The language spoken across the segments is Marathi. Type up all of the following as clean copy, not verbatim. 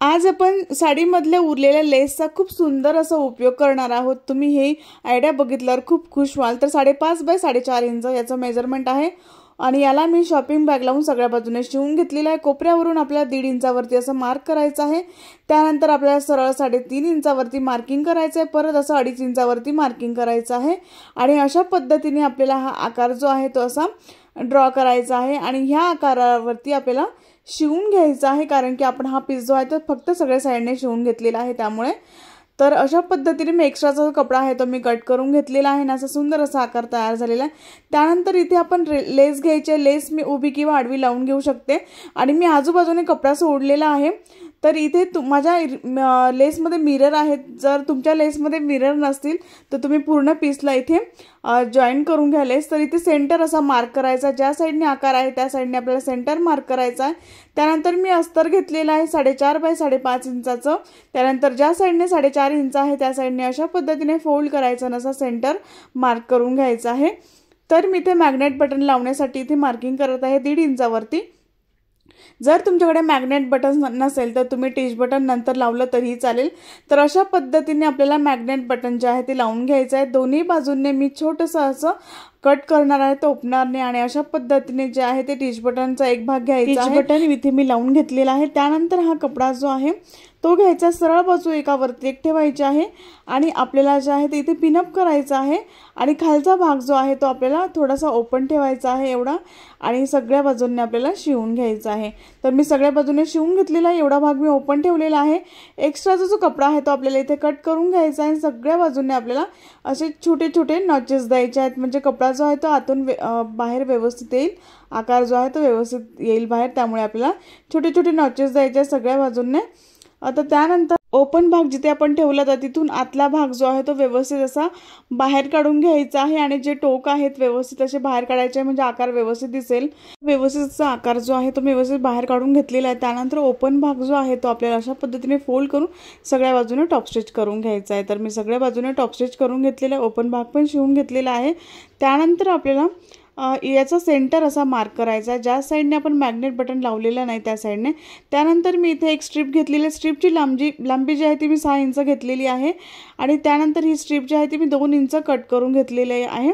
आज आपण साडीमधल्या उरलेल्या लेसचा खूप सुंदर असा उपयोग करणार आहोत। तुम्ही हे आयडिया बघितल्यावर खूप खुश व्हाल। तर 5.5 बाय 4.5 इंच याचं मेजरमेंट आहे आणि याला मी शॉपिंग बॅग लावून सगळ्या बाजूने शिवून घेतलेला आहे। कोपऱ्यावरून आपल्याला 1.5 इंचावरती असं मार्क करायचं आहे। त्यानंतर आपल्याला सरळ 3.5 इंचावरती मार्किंग करायचं आहे। परत असं 2.5 इंचावरती मार्किंग करायचं आहे आणि अशा पद्धतीने आपल्याला हा आकार जो आहे तो असा ड्रॉ करायचा आहे आणि ह्या आकारावरती आपल्याला शिवून घ्यायचा आहे, कारण की आपण हा पीस जो आहे तो फक्त सगळ्या साइडने शिवून घेतलेला आहे त्यामुळे। तर अशा पद्धतीने मी एक्स्ट्राचा कपडा आहे तो मी कट करून घेतलेला आहे आणि असा सुंदर असा आकार तयार झालेला आहे। त्यानंतर इथे आपण लेस घ्यायची। लेस मी उभी किंवा आडवी लावून घेऊ शकते आणि मी आजूबाजूने कपडा सोडलेला आहे। तर इथे माझ्या लेसमध्ये मिरर आहेत। जर तुमच्या लेसमध्ये मिरर नसतील तर तुम्ही पूर्ण पीसला इथे जॉईन करून घ्या लेस। तर इथे सेंटर असा मार्क करायचा, ज्या साइडने आकार आहे त्या साइडने आपल्याला सेंटर मार्क करायचा आहे। त्यानंतर मी अस्तर घेतलेला आहे 4.5 बाय 5.5 इंचाचं। त्यानंतर ज्या साइडने 4.5 इंच आहे त्या साइडने अशा पद्धतीने फोल्ड करायचं आणि असा सेंटर मार्क करून घ्यायचा आहे। तर मी इथे मॅग्नेट बटन लावण्यासाठी इथे मार्किंग करत आहे 1.5 इंचावरती। जर तुमच्याकडे मॅग्नेट बटन नसेल तर तुम्ही टिच बटन नंतर लावलं तरीही चालेल। तर अशा पद्धतीने आपल्याला मॅग्नेट बटन जे आहे ते लावून घ्यायचं आहे। दोन्ही बाजूंनी मी छोटंसं असं कट करणार आहे तो ओपनरने आणि अशा पद्धतीने जे आहे ते टिच बटनचा एक भाग घ्यायचा आहे। टिच बटन इथे मी लावून घेतलेला आहे। त्यानंतर हा कपडा जो आहे तो घ्यायचा, सरळ बाजू एकावरती एक ठेवायची आहे आणि आपल्याला जे आहे ते इथे पिनअप करायचा आहे आणि खालचा भाग जो आहे तो आपल्याला थोडासा ओपन ठेवायचा आहे एवढा आणि सगळ्या बाजूंनी आपल्याला शिवून घ्यायचा आहे। तर मी सगळ्या बाजूने शिवून घेतलेला आहे, एवढा भाग मी ओपन ठेवलेला आहे। एक्स्ट्राचा जो कपडा आहे तो आपल्याला इथे कट करून घ्यायचा आहे। सगळ्या बाजूंनी आपल्याला असे छोटे छोटे नॉचेस द्यायचे आहेत, म्हणजे कपडा जो आहे तो आतून बाहेर व्यवस्थित येईल, आकार जो आहे तो व्यवस्थित येईल बाहेर, त्यामुळे आपल्याला छोटे छोटे नॉचेस द्यायचे आहेत सगळ्या बाजूंनी। आता त्यानंतर ओपन भाग जिथे आपण ठेवला होता तिथून आतला भाग जो आहे तो व्यवस्थित असा बाहेर काढून घ्यायचा आहे आणि जे टोक आहेत व्यवस्थित असे बाहेर काढायचे म्हणजे आकार व्यवस्थित दिसेल। व्यवस्थित आकार जो आहे तो मी व्यवस्थित बाहेर काढून घेतलेला आहे। त्यानंतर ओपन भाग जो आहे तो आपल्याला अशा पद्धतीने फोल्ड करून सगळ्या बाजूने टॉप स्टिच करून घ्यायचा आहे। तर मी सगळ्या बाजूने टॉप स्टिच करून घेतलेला आहे, ओपन भाग पण शिवून घेतलेला आहे। त्यानंतर आपल्याला याचा सेंटर असा मार्क करायचा, ज्या साइडने आपण मॅग्नेट बटन लावलेलं नाही त्या साइडने। त्यानंतर मी इथे एक स्ट्रिप घेतलेली आहे। स्ट्रिपची लांबी जी आहे ती मी 6 इंच घेतलेली आहे आणि त्यानंतर ही स्ट्रिप जी आहे ती मी 2 इंच कट करून घेतलेली आहे।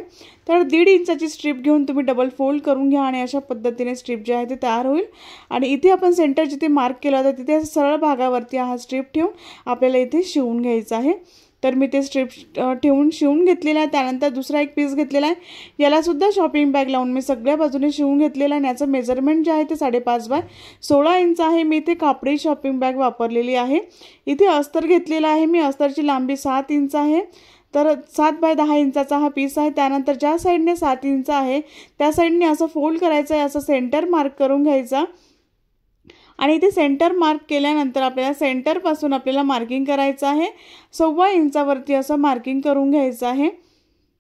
तर 1.5 इंचाची स्ट्रिप घेऊन तुम्ही डबल फोल्ड करून घ्या आणि अशा पद्धतीने स्ट्रिप जी आहे ती तयार होईल। आणि इथे आपण सेंटर जिथे मार्क केलं होतं तिथे सरळ भागावरती हा स्ट्रिप ठेवून आपल्याला इथे शिवून घ्यायचा आहे। तर मी ते स्ट्रिप ठेवून शिवून घेतलेला आहे। त्यानंतर दुसरा एक पीस घेतलेला आहे, याला सुद्धा शॉपिंग बॅग लावून मी सगळ्या बाजूने शिवून घेतलेला आहे। याचं मेजरमेंट जे आहे ते 5.5 बाय 16 इंच आहे। मी इथे कापडी शॉपिंग बॅग वापरलेली आहे। इथे अस्तर घेतलेला आहे मी, अस्तरची लांबी 7 इंच आहे। तर 7 बाय 10 इंचाचा हा पीस आहे। त्यानंतर ज्या साइडने 7 इंच आहे त्या साइडने असं फोल्ड करायचं आहे, असं सेंटर मार्क करून घ्यायचा आणि इथे सेंटर मार्क केल्यानंतर आपल्याला सेंटरपासून आपल्याला मार्किंग करायचं आहे 1.25 इंचावरती असं मार्किंग करून घ्यायचं आहे।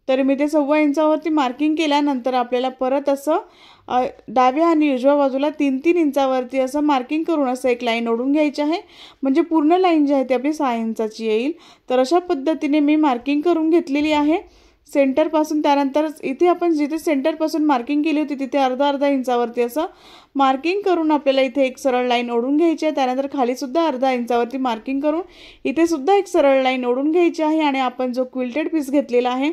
तर मी ते 1.25 इंचावरती मार्किंग केल्यानंतर आपल्याला परत असं डाव्या आणि उजव्या बाजूला 3-3 इंचावरती असं मार्किंग करून असं एक लाईन ओढून घ्यायची आहे, म्हणजे पूर्ण लाईन जी आहे ती आपली 6 इंचाची येईल। तर अशा पद्धतीने मी मार्किंग करून घेतलेली आहे सेंटरपासून। त्यानंतर इथे आपण जिथे सेंटरपासून मार्किंग केली होती तिथे अर्धा इंचावरती असं मार्किंग करून आपल्याला इथे एक सरळ लाईन ओढून घ्यायची आहे। त्यानंतर खाली सुद्धा अर्धा इंचावरती मार्किंग करून इथे सुद्धा एक सरळ लाईन ओढून घ्यायची आहे आणि आपण जो क्विल्टेड पीस घेतलेला आहे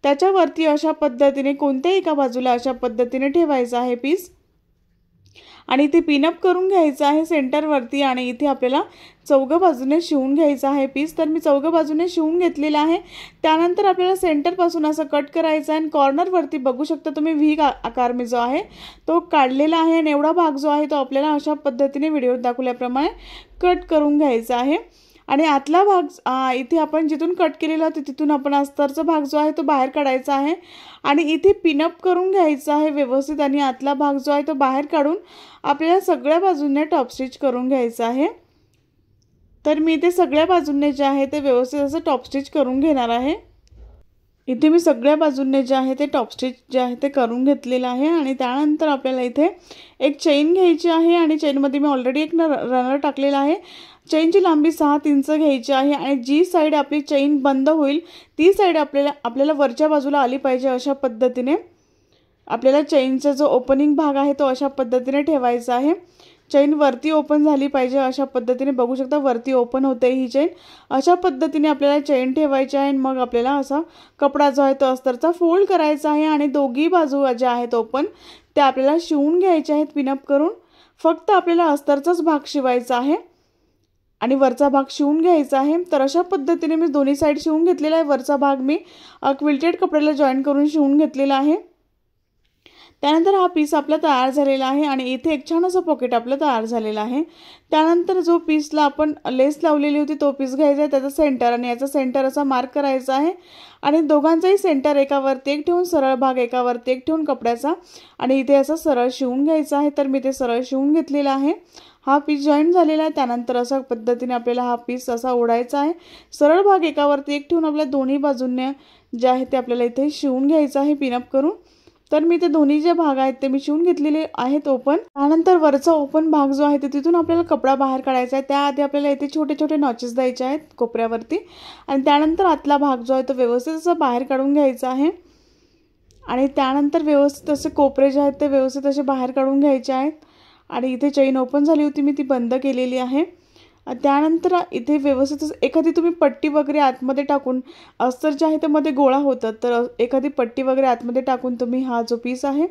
त्याच्यावरती अशा पद्धतीने कोणत्याही एका बाजूला अशा पद्धतीने ठेवायचा आहे पीस आणि इथे पिनअप करून घ्यायचं आहे सेंटरवरती आणि इथे आपल्याला चौघ बाजूने शिवून घ्यायचं आहे पीस। तर मी चौघ बाजूने शिवून घेतलेला आहे। त्यानंतर आपल्याला सेंटरपासून असं कट करायचं आहे आणि कॉर्नरवरती बघू शकता तुम्ही व्ही आकार मी जो आहे तो काढलेला आहे आणि एवढा भाग जो आहे तो आपल्याला अशा पद्धतीने व्हिडिओत दाखवल्याप्रमाणे कट करून घ्यायचा आहे। आणि आतला भाग इथे आपण जिथून कट केलेला होता तिथून आपण अस्तरचा भाग जो आहे तो बाहेर काढायचा आहे आणि इथे पिनअप करून घ्यायचा आहे व्यवस्थित आणि आतला भाग जो आहे तो बाहेर काढून आपल्याला सगळ्या बाजूने टॉप स्टिच करून घ्यायचा आहे। तर मी इथे सगळ्या बाजूने जे आहे ते व्यवस्थित असं टॉप स्टिच करून घेणार आहे। इथे मी सगळ्या बाजूने जे आहे ते टॉप स्टिच जे आहे ते करून घेतलेलं आहे आणि त्यानंतर आपल्याला इथे एक चेन घ्यायची आहे आणि चेनमध्ये मी ऑलरेडी एक रनर टाकलेला आहे। चेनची लांबी 7 इंच घ्यायची आहे आणि जी साइड आपली चेन बंद होईल ती साइड आपल्याला वरच्या बाजूला आली पाहिजे। अशा पद्धतीने आपल्याला चेनचा जो ओपनिंग भाग आहे तो अशा पद्धतीने ठेवायचा आहे। चेन वरती ओपन झाली पाहिजे, अशा पद्धतीने बघू शकता वरती ओपन होते ही चेन। अशा पद्धतीने आपल्याला चेन ठेवायची आहे। मग आपल्याला असा कपडा जो आहे तो अस्तरचा फोल्ड करायचा आहे आणि दोघी बाजू ज्या आहेत ओपन त्या आपल्याला शिवून घ्यायच्या आहेत पिनअप करून। फक्त आपल्याला अस्तरचाच भाग शिवायचा आहे आणि वरचा भाग शिवून घ्यायचा आहे। तर अशा पद्धतीने मी दोन्ही साइड शिवून घेतलेला आहे। वरचा भाग मी क्विल्टेड कपड्याला जॉईन करून शिवून घेतलेला आहे। त्यानंतर हा पीस आपला तयार झालेला आहे आणि इथे एक छान असं पॉकेट आपलं तयार झालेलं आहे। त्यानंतर जो पीसला आपण लेस लावलेली होती तो पीस घ्यायचा आहे, त्याचा सेंटर आणि याचा सेंटर असा मार्क करायचा आहे आणि दोघांचाही सेंटर एकावरती एक ठेवून सरळ भाग एकावरती एक ठेवून कपड्याचा आणि इथे असं सरळ शिवून घ्यायचा आहे। तर मी ते सरळ शिवून घेतलेला आहे। हा पीस जॉईन झालेला आहे। त्यानंतर अशा पद्धतीने आपल्याला हा पीस असा ओढायचा आहे। सरळ भाग एकावरती एक ठेवून आपल्या दोन्ही बाजूंनी जे आहे ते आपल्याला इथे शिवून घ्यायचं आहे पिनअप करून। तर मी ते दोन्ही जे भाग आहेत ते मी शिवून घेतलेले आहेत ओपन। त्यानंतर वरचा ओपन भाग जो आहे ते तिथून आपल्याला कपडा बाहेर काढायचा आहे। त्याआधी आपल्याला इथे छोटे छोटे नॉचेस द्यायचे आहेत कोपऱ्यावरती आणि त्यानंतर आतला भाग जो आहे तो व्यवस्थित असा बाहेर काढून घ्यायचा आहे आणि त्यानंतर व्यवस्थित असे कोपरे जे आहेत ते व्यवस्थित असे बाहेर काढून घ्यायचे आहेत आणि इथे चेन ओपन झाली होती मी ती बंद केलेली आहे। त्यानंतर इथे व्यवस्थित एखादी तुम्ही पट्टी वगैरे आतमध्ये टाकून अस्तर जे आहे ते मध्ये गोळा होतं, तर एखादी पट्टी वगैरे आतमध्ये टाकून तुम्ही हा जो पीस आहे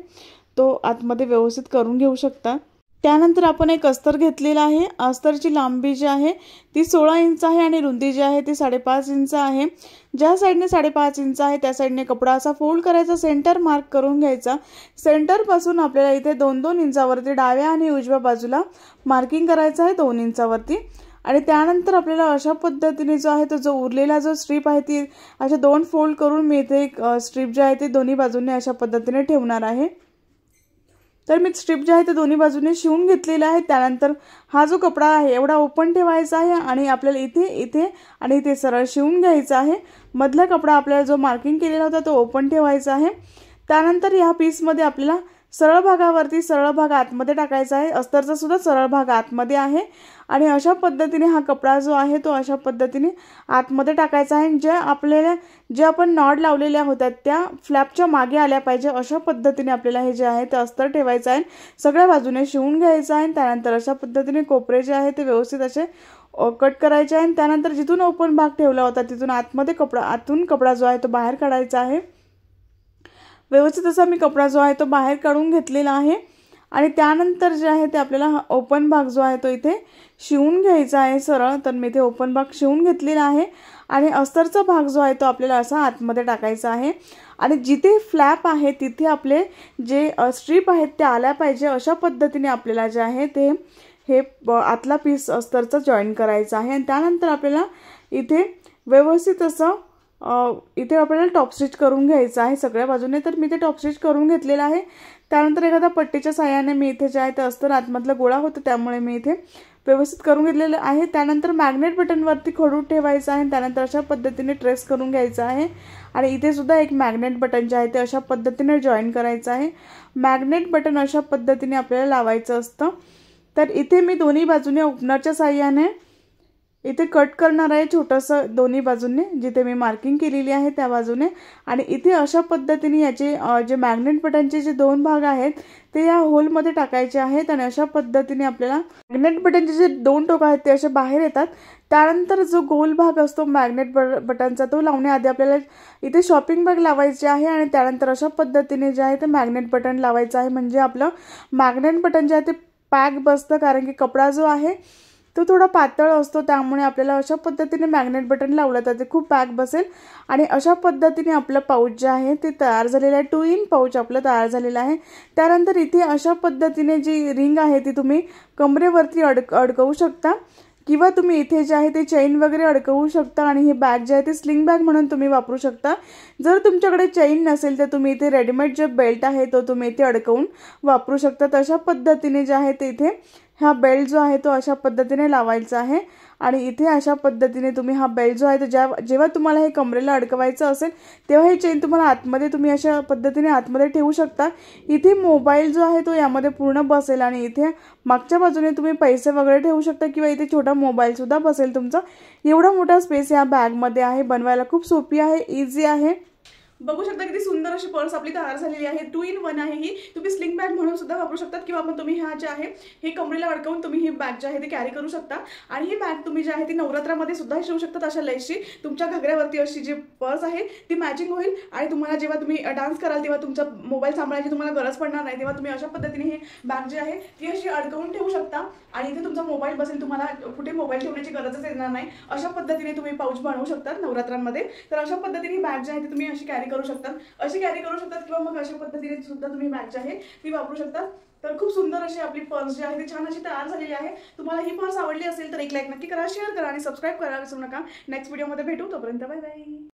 तो आतमध्ये व्यवस्थित करून घेऊ शकता। त्यानंतर आपण एक अस्तर घेतलेला आहे। अस्तरची लांबी जी आहे ती 16 इंच आहे आणि रुंदी जी आहे ती 5.5 इंच आहे। ज्या साइडने 5.5 इंच आहे त्या साइडने कपडा असा फोल्ड करायचा, सेंटर मार्क करून घ्यायचा। सेंटर पासून आपल्याला इथे 2-2 इंचावरती डाव्या आणि उजव्या बाजूला मार्किंग करायचं आहे 2 इंचावरती आणि त्यानंतर आपल्याला अशा पद्धतीने जो आहे तो जो उरलेला जो स्ट्रीप आहे ती अशा 2 फोल्ड करून मी इथे एक स्ट्रीप जी आहे ती दोन्ही बाजूने अशा पद्धतीने ठेवणार आहे। तर मी स्ट्रीप जे आहे ते दोन्ही बाजूने शिवून घेतलेला आहे। त्यानंतर हा जो कपडा आहे एवढा ओपन ठेवायचा आहे आणि आपल्याला इथे आणि इथे सरळ शिवून घ्यायचा आहे। मधला कपडा आपल्याला जो मार्किंग केलेला होता तो ओपन ठेवायचा आहे। त्यानंतर या पीसमध्ये आपल्याला सरळ भागावरती सरळ भाग आतमध्ये टाकायचा आहे। अस्तरचा सुद्धा सरळ भाग आतमध्ये आहे आणि अशा पद्धतीने हा कपडा जो आहे तो अशा पद्धतीने आतमध्ये टाकायचा आहे। जे आपण नॉड लावलेल्या होत्या त्या फ्लॅपच्या मागे आल्या पाहिजे अशा पद्धतीने आपल्याला हे जे आहे ते अस्तर ठेवायचं आहे। सगळ्या बाजूने शिवून घ्यायचं आहे। त्यानंतर अशा पद्धतीने कोपरे जे आहे ते व्यवस्थित असे कट करायचे आहे। त्यानंतर जिथून ओपन भाग ठेवला होता तिथून आतून कपडा जो आहे तो बाहेर काढायचा आहे। व्यवस्थित असा मी कपडा जो आहे तो बाहेर काढून घेतलेला आहे आणि त्यानंतर जे आहे ते आपल्याला ओपन भाग जो आहे तो इथे शिवून घ्यायचा आहे सरळ। तर मी इथे ओपन भाग शिवून घेतलेला आहे आणि अस्तरचा भाग जो आहे तो आपल्याला असा आतमध्ये टाकायचा आहे आणि जिथे फ्लॅप आहे तिथे आपले जे स्ट्रीप आहेत ते आल्या पाहिजे अशा पद्धतीने आपल्याला जे आहे ते हे आतला पीस अस्तरचा जॉईन करायचा आहे। आणि त्यानंतर आपल्याला इथे व्यवस्थित असं इथे आपल्याला टॉप स्टिच करून घ्यायचं आहे सगळ्या बाजूने। तर मी ते टॉप स्टिच करून घेतलेला आहे। त्यानंतर एखाद्या पट्टीच्या साहाय्याने मी इथे जे आहे ते अस्तर आतमधला गोळा होतं त्यामुळे मी इथे व्यवस्थित करून घेतलेलं आहे। त्यानंतर मॅग्नेट बटनवरती खडू ठेवायचा आहे। त्यानंतर अशा पद्धतीने ट्रेस करून घ्यायचा आहे आणि इथे सुद्धा एक मॅग्नेट बटन जे आहे ते अशा पद्धतीने जॉईन करायचं आहे। मॅग्नेट बटन अशा पद्धतीने आपल्याला लावायचं असतं। तर इथे मी दोन्ही बाजूने ओपनरच्या साहाय्याने इथे कट करणार आहे छोटंसं दोन्ही बाजूने, जिथे मी मार्किंग केलेली आहे त्या बाजूने आणि इथे अशा पद्धतीने याचे जे मॅग्नेट बटनचे जे 2 भाग आहेत ते या होलमध्ये टाकायचे आहेत आणि अशा पद्धतीने आपल्याला मॅग्नेट बटनचे जे 2 टोक आहेत ते असे बाहेर येतात। त्यानंतर जो गोल भाग असतो मॅग्नेट बटनचा तो लावण्याआधी आपल्याला इथे शॉपिंग बॅग लावायची आहे आणि त्यानंतर अशा पद्धतीने जे आहे ते मॅग्नेट बटन लावायचं आहे। म्हणजे आपलं मॅग्नेट बटन जे आहे ते पॅक बसतं, कारण की कपडा जो आहे तो थोडा पातळ असतो त्यामुळे आपल्याला अशा पद्धतीने मॅग्नेट बटन लावलं तर ते खूप पॅक बसेल आणि अशा पद्धतीने आपलं पाऊच जे आहे ते तयार झालेलं आहे। 2 इन पाऊच आपलं तयार झालेलं आहे। त्यानंतर इथे अशा पद्धतीने जी रिंग आहे ती तुम्ही कमरेवरती अडकवू शकता किंवा तुम्ही इथे जे आहे ते चेन वगैरे अडकवू शकता आणि हे बॅग जे आहे ते स्लिंग बॅग म्हणून तुम्ही वापरू शकता। जर तुमच्याकडे चेन नसेल तर तुम्ही इथे रेडीमेड जे बेल्ट आहे तो तुम्ही इथे अडकवून वापरू शकता। अशा पद्धतीने जे आहे ते इथे हा बेल्ट जो आहे तो अशा पद्धतीने लावायचा आहे आणि इथे अशा पद्धतीने तुम्ही हा बेल्ट जो आहे तो जेव्हा तुम्हाला हे कमरेला अडकवायचं असेल तेव्हा हे चेन तुम्हाला आतमध्ये तुम्ही अशा पद्धतीने आतमध्ये ठेवू शकता। इथे मोबाईल जो आहे तो यामध्ये पूर्ण बसेल आणि इथे मागच्या बाजूने तुम्ही पैसे वगैरे ठेवू शकता किंवा इथे छोटा मोबाईल सुद्धा बसेल तुमचा। एवढा मोठा स्पेस या बॅगमध्ये आहे। बनवायला खूप सोपी आहे, इझी आहे बघू शकता किती सुंदर अशी पर्स आपली तयार झालेली आहे. 2 in 1 आहे ही. तुम्ही स्लिंग बॅग म्हणून सुद्धा वापरू शकतात किंवा मग तुम्ही ह्या जे आहे हे कमरेला अडकवून तुम्ही ही बॅग जी आहे ती कॅरी करू शकता. आणि ही बॅग तुम्ही जी आहे ती नवरात्रामध्ये सुद्धा ठेवू शकतात. अशा लेसची तुमच्या घागऱ्यावरती अशी जी पर्स आहे ती मॅचिंग होईल आणि तुम्हाला जेव्हा तुम्ही डान्स कराल तेव्हा तुमचा मोबाईल सांभाळायची तुम्हाला गरज पडणार नाही. तेव्हा तुम्ही अशा पद्धतीने ही बॅग जी आहे ती अशी अडकवून ठेवू शकता आणि इथे तुमचा मोबाईल बसेल. तुम्हाला कुठे मोबाईल ठेवण्याची गरजच येणार नाही. अशा पद्धतीने तुम्ही पाऊच बनवू शकतात नवरात्रांमध्ये. तर अशा पद्धतीने बॅग जी आहे ती तुम्ही अशी कॅरी करू शकता, अशी कॅरी करू शकतात किंवा मग अशा पद्धतीने सुद्धा तुम्ही बॅग जी आहे ती वापरू शकता. तर खूप सुंदर अशी आपली पर्स जी आहे ती छान अशी तयार झालेली आहे. तुम्हाला ही पर्स आवडली असेल तर एक लाईक नक्की करा, शेअर करा आणि सबस्क्राईब करायला विसरू नका. नेक्स्ट व्हिडिओमध्ये भेटू, तोपर्यंत बाय बाय.